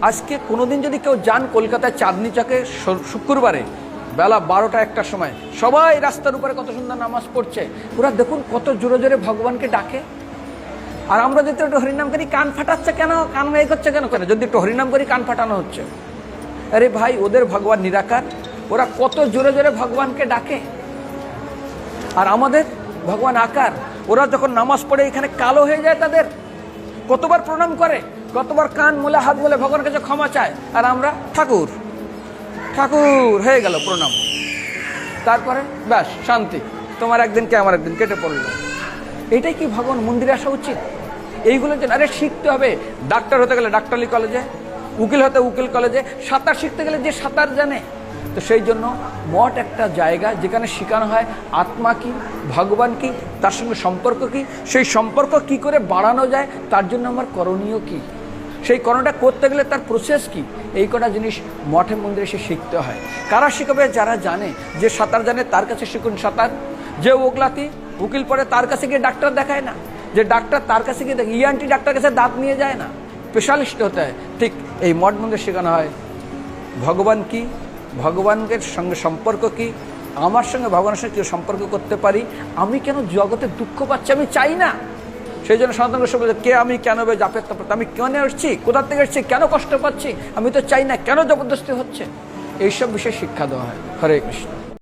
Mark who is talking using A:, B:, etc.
A: আজকে কোনোদিন যদি কেউ যান কলকাতায় চাঁদনি চকে শুক্রবারে বেলা 12টা 1টার সময়, সবাই রাস্তার উপরে কত সুন্দর নামাজ পড়ছে, ওরা দেখুন কত জোরে জোরে ভগবানকে ডাকে। আর আমরা যদি একটু হরিনাম করি কান ফাটাচ্ছে কেন, কান গাই করছে কেন, যদি একটু হরিনাম করি কান ফাটানো হচ্ছে। আরে ভাই, ওদের ভগবান নিরাকার, ওরা কত জোরে জোরে ভগবানকে ডাকে। আর আমাদের ভগবান আকার, ওরা যখন নামাজ পড়ে এখানে কালো হয়ে যায় তাদের, কতবার প্রণাম করে, কতবার কান মুলে হাত মুলে ভগবানের কাছে ক্ষমা চায়, আর আমরা ঠাকুর ঠাকুর হয়ে গেল প্রণাম। তারপরে ব্যাস শান্তি, তোমার একদিন কে আমার একদিন কেটে পড়লো। এটাই কি ভগবান মন্দিরে আসা উচিত? এইগুলো যেন আরে শিখতে হবে। ডাক্তার হতে গেলে ডাক্তারি কলেজে, উকিল হতে উকিল কলেজে, সাঁতার শিখতে গেলে যে সাঁতার জানে। তো সেই জন্য মঠ একটা জায়গা যেখানে শেখানো হয় আত্মা কি, ভগবান কি, তার সঙ্গে সম্পর্ক কি, সেই সম্পর্ক কি করে বাড়ানো যায়, তার জন্য আমার করণীয় কি, সেই করণটা করতে গেলে তার প্রসেস কি, এই কটা জিনিস মঠে মন্দিরে এসে শিখতে হয়। কারা শিখাবে? যারা জানে, যে সাঁতার জানে তার কাছে শিখুন সাঁতার। যে ওগলাতি উকিল পড়ে তার কাছে গিয়ে ডাক্তার দেখায় না, যে ডাক্তার তার কাছে গিয়ে দেখে ENT ডাক্তার কাছে দাঁত নিয়ে যায় না, স্পেশালিস্ট হতে হয়। ঠিক এই মঠ মন্দিরে শেখানো হয় ভগবান কি, ভগবানের সঙ্গে সম্পর্ক কি, আমার সঙ্গে ভগবানের সঙ্গে কেউ সম্পর্ক করতে পারি, আমি কেন জগতে দুঃখ পাচ্ছি আমি চাই না। সেই জন্য সনাতন গোস্বামী বলে, কে আমি কেন বে জাপের তাপর, আমি কেন এসেছি, কোথা থেকে এসেছি, কেন কষ্ট পাচ্ছি, আমি তো চাই না, কেন জবরদস্তি হচ্ছে, এইসব বিষয়ে শিক্ষা দেওয়া হয়। হরে কৃষ্ণ।